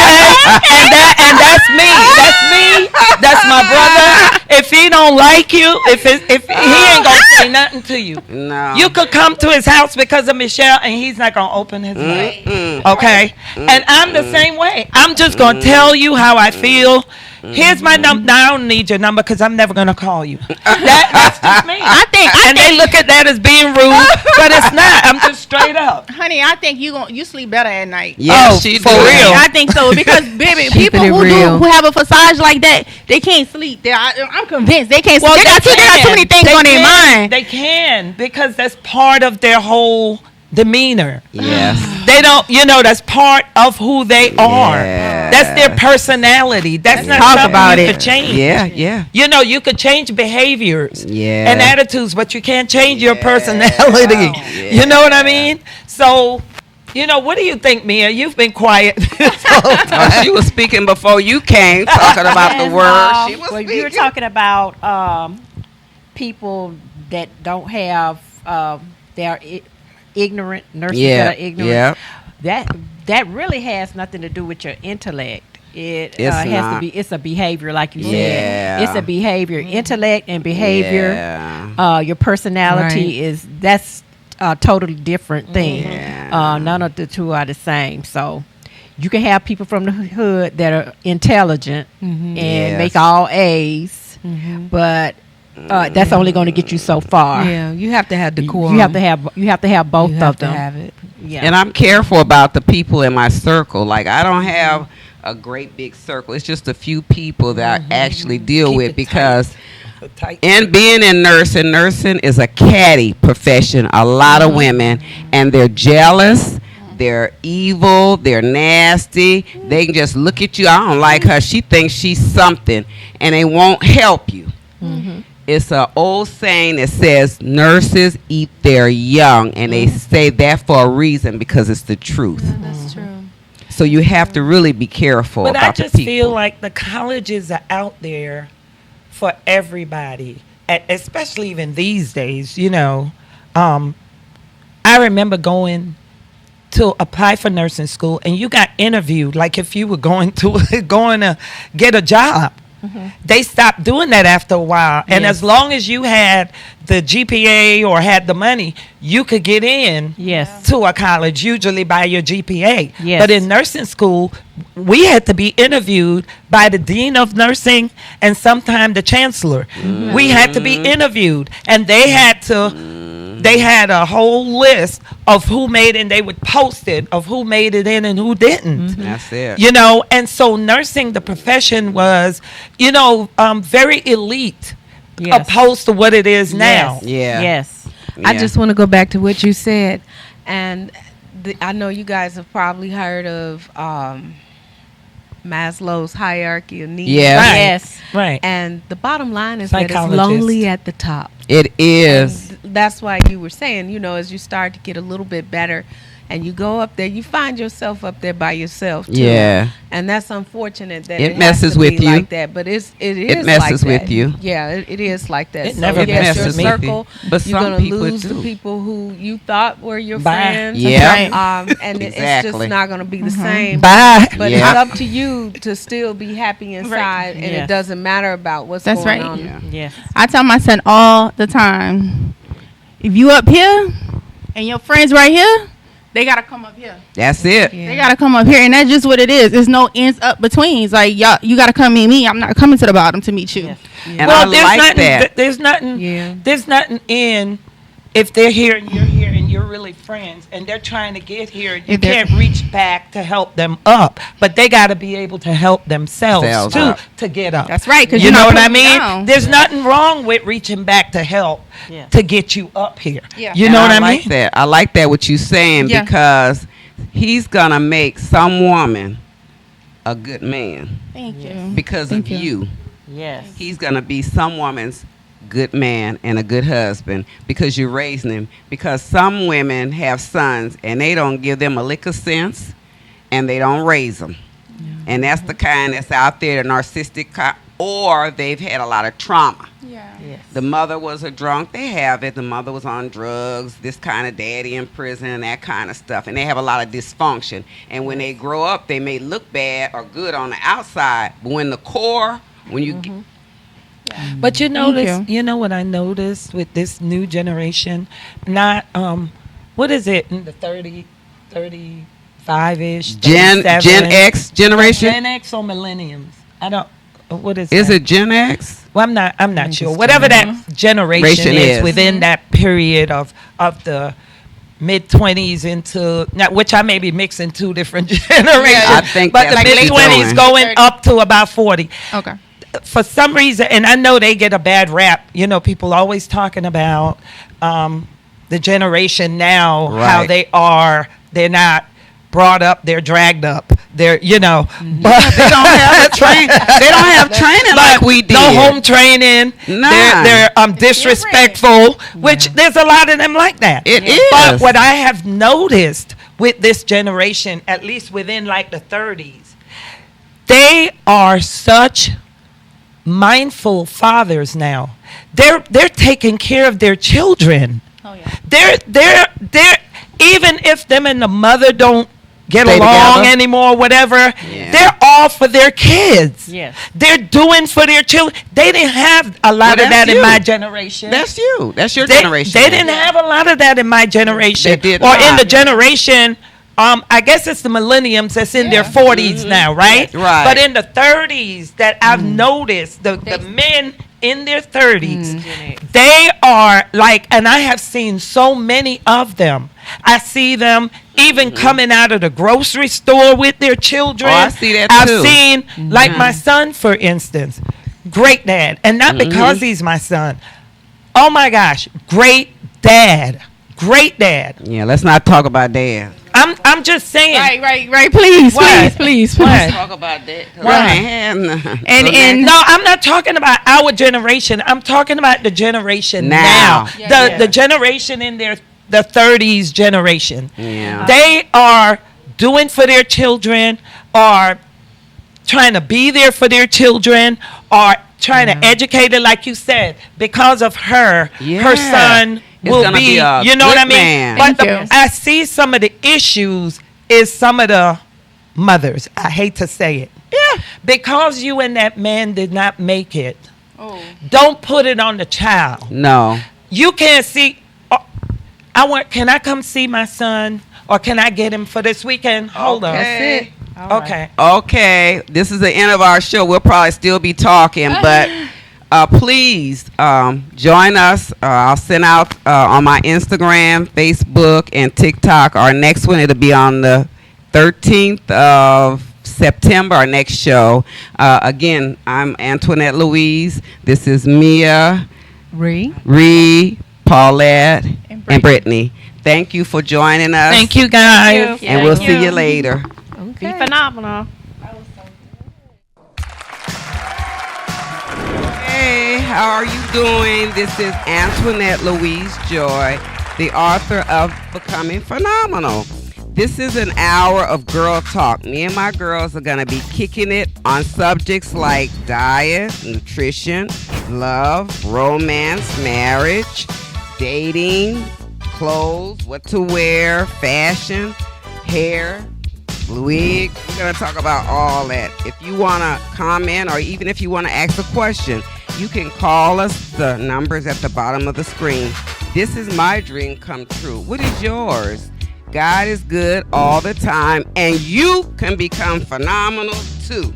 E: And that's me. That's me. That's my brother. If he don't like you, if he ain't gonna say nothing to you.
A: No.
E: You could come to his house because of Michelle, and he's not gonna open his mouth. Okay, and I'm the same way. I'm just gonna tell you how I feel. Here's my number. Now, I don't need your number because I'm never gonna call you. That's just me. I think they look at that as being rude, but it's not. I'm just straight up.
B: Honey, I think you sleep better at night.
A: Yeah, she
E: for
A: do.
E: real.
B: I think so because baby, people who have a facade like that, they can't sleep. I'm convinced they can't sleep. They got too many things on their mind.
E: They can because that's part of their whole demeanor.
A: Yes.
E: They don't, that's part of who they are.
A: Yeah.
E: That's their personality. That's not
C: Talk
E: something
C: about
E: you
C: it.
E: could change.
A: Yeah, yeah.
E: You could change behaviors
A: Yeah.
E: and attitudes, but you can't change your
A: Yeah.
E: personality.
A: Yeah.
E: You know what I mean? So, what do you think, Mia? You've been quiet.
A: She was speaking before you came, talking about the word. She was
C: well,
A: speaking.
C: you were talking about people that don't have they're ignorant nurses that are ignorant.
A: Yeah.
C: That really has nothing to do with your intellect. It
A: It's
C: has
A: not.
C: to be. It's a behavior, like you
A: Yeah.
C: said. It's a behavior. Intellect and behavior.
A: Yeah.
C: Your personality that's a totally different thing.
A: Yeah.
C: None of the two are the same. So you can have people from the hood that are intelligent and
A: Yes.
C: make all A's, but that's only going to get you so far.
D: Yeah, you have to have decorum.
C: You have to have both
D: You have
C: of
D: to
C: them.
D: have it.
C: Yeah.
A: And I'm careful about the people in my circle. Like, I don't have a great big circle. It's just a few people that I actually deal
E: Keep
A: with
E: it
A: because
E: Tight.
A: and being in nursing is a catty profession. A lot of women, and they're jealous. They're evil. They're nasty. They can just look at you. I don't like her. She thinks she's something, and they won't help you. It's an old saying that says nurses eat their young, and they say that for a reason because it's the truth.
B: That's true.
A: So you have to really be careful
E: But
A: about
E: I just
A: the people.
E: feel like the colleges are out there for everybody, especially even these days. I remember going to apply for nursing school, and you got interviewed like if you were going to get a job. They stopped doing that after a while, and as long as you had the GPA or had the money, you could get in
C: Yes.
E: to a college, usually by your GPA.
C: Yes.
E: But in nursing school, we had to be interviewed by the dean of nursing and sometimes the chancellor. We had to be interviewed, and they had to They had a whole list of who made it, and they would post it of who made it in and who didn't.
A: That's it.
E: You know, and so nursing, the profession was, very elite opposed to what it is now.
A: Yeah.
C: Yes.
D: I
A: Yeah.
D: just want to go back to what you said, and I know you guys have probably heard of Maslow's hierarchy of needs.
A: Yeah.
E: Right.
C: Yes.
E: Right.
D: And the bottom line is that it's
E: Psychologist.
D: lonely at the top.
A: It is.
D: And that's why you were saying, as you start to get a little bit better and you go up there, you find yourself up there by yourself too.
A: Yeah.
D: And that's unfortunate that
A: It
D: has
A: messes
D: to
A: with
D: be
A: you.
D: like that. But it is
A: messes
D: like
A: with
D: that.
A: you.
D: Yeah, it is like that.
E: It never
D: yes,
E: messes
D: your
E: with me.
D: circle,
A: But
D: you're
A: some
D: gonna
A: people
D: lose
A: do.
D: the people who you thought were your
E: Bye.
D: friends.
A: Yeah.
D: And it's
A: Exactly.
D: just not gonna be the same.
E: Bye.
D: But
A: Yeah.
D: it's up to you to still be happy inside, and
C: Yes.
D: it doesn't matter about what's
B: That's
D: going
B: right.
D: on.
A: Yeah.
C: Yes.
B: I tell my son all the time, if you up here and your friends right here, they gotta come up here.
A: That's it.
D: Yeah.
B: They gotta come up here, and that's just what it is. There's no ends up betweens. Like y'all, you gotta come meet me. I'm not coming to the bottom to meet you.
C: Yes.
A: And
E: Well,
A: I
E: there's
A: like
E: nothing.
A: that.
E: There's nothing.
D: Yeah.
E: There's nothing in if they're here and you're here and you're really friends and they're trying to get here. You
B: If they're-
E: can't reach back to help them up, but they got to be able to help themselves
A: Selves
E: too
A: up.
E: to get up.
B: That's right. 'Cause
E: you
B: you're
E: know
B: not
E: what I
B: putting me
E: mean?
B: down.
E: There's nothing wrong with reaching back to help
C: Yeah.
E: to get you up here.
B: Yeah.
E: You
A: And
E: know what I
A: like
E: mean?
A: that. I like that what you're saying
B: Yeah.
A: because he's gonna make some woman a good man
B: Thank you.
A: because
B: Thank
A: of
B: you.
A: you.
C: Yes.
A: He's gonna be some woman's good man and a good husband because you're raising him. Because some women have sons and they don't give them a lick of sense and they don't raise them. And that's the kind that's out there, the narcissistic or they've had a lot of trauma.
B: Yeah.
C: Yes.
A: The mother was a drunk. They have it. The mother was on drugs, this kind of daddy in prison, that kind of stuff. And they have a lot of dysfunction. And when they grow up, they may look bad or good on the outside. But when the core, when you get,
E: But you
B: Thank
E: notice,
B: you.
E: you know what I noticed with this new generation? Not, what is it in the 35-ish?
A: Gen X generation?
E: Gen X or millenniums? I don't, what is
A: Is
E: that?
A: it Gen X?
E: Well, I'm not
C: think
E: sure.
C: it's
E: Whatever that generation
A: Generation
E: is
A: is.
E: within that period of the mid-20s into, now, which I may be mixing two different generations.
A: I think
E: but
A: that's
E: the
A: what you're
E: mid-20s
A: doing.
E: going up to about 40.
B: Okay.
E: For some reason, and I know they get a bad rap, people always talking about the generation now, how
A: Right.
E: they're not brought up, they're dragged up, but
A: They don't have training like we did.
E: no home training,
A: Nah.
E: they're disrespectful, which there's a lot of them like that.
A: It
E: But
A: is.
E: what I have noticed with this generation, at least within like the 30s, they are such mindful fathers now. They're taking care of their children.
B: Oh yeah.
E: They're even if them and the mother don't get
A: Stay
E: along
A: together.
E: anymore, whatever,
A: Yeah.
E: they're all for their kids.
C: Yes.
E: They're doing for their children. They didn't have a lot
A: Well,
E: of
A: that's
E: that in
A: you.
E: my generation.
A: That's you. That's your
E: They
A: generation.
E: They didn't have a lot of that in my generation.
A: They did
E: or in
A: not.
E: the generation, I guess it's the millenniums that's in their 40s now, right?
A: Right.
E: But in the 30s that I've noticed, the men in their 30s, they are like, and I have seen so many of them. I see them even coming out of the grocery store with their children.
A: Oh, I see that
E: I've
A: too.
E: seen, like my son, for instance, great dad. And not because he's my son. Oh my gosh, great dad. Great dad.
A: Yeah, let's not talk about dad.
E: I'm just saying.
B: Right. Please,
E: What?
B: please.
E: What?
A: Talk about that.
E: Right.
B: And
E: No, I'm not talking about our generation. I'm talking about the generation
A: Now.
E: now.
B: Yeah.
E: The generation in the 30s generation.
A: Yeah.
E: They are doing for their children, are trying to be there for their children, are trying to educate it, like you said, because of her.
A: Yeah.
E: Her son
A: It's
E: will
A: gonna be a
E: you know what I
A: good
E: mean?
A: man.
E: But
B: Thank you.
E: I see some of the issues is some of the mothers. I hate to say it. Yeah. Because you and that man did not make it,
B: Oh.
E: don't put it on the child.
A: No.
E: You can't see. Can I come see my son, or can I get him for this weekend? Hold
A: Okay.
E: on. Okay.
A: Okay. This is the end of our show. We'll probably still be talking, but Please join us. I'll send out on my Instagram, Facebook, and TikTok. Our next one, it'll be on the 13th of September, our next show. Again, I'm Antoinette Louise. This is Mia, Ree, Paulette, and Brittany. Thank you for joining us.
E: Thank you, guys.
B: Thank you.
A: And we'll see you later.
C: Be phenomenal.
A: Hey, how are you doing? This is Antoinette Louise Joy, the author of Becoming Phenomenal. This is an hour of girl talk. Me and my girls are going to be kicking it on subjects like diet, nutrition, love, romance, marriage, dating, clothes, what to wear, fashion, hair, wig. We're going to talk about all that. If you want to comment or even if you want to ask a question, you can call us. The number's at the bottom of the screen. This is my dream come true. What is yours? God is good all the time, and you can become phenomenal too.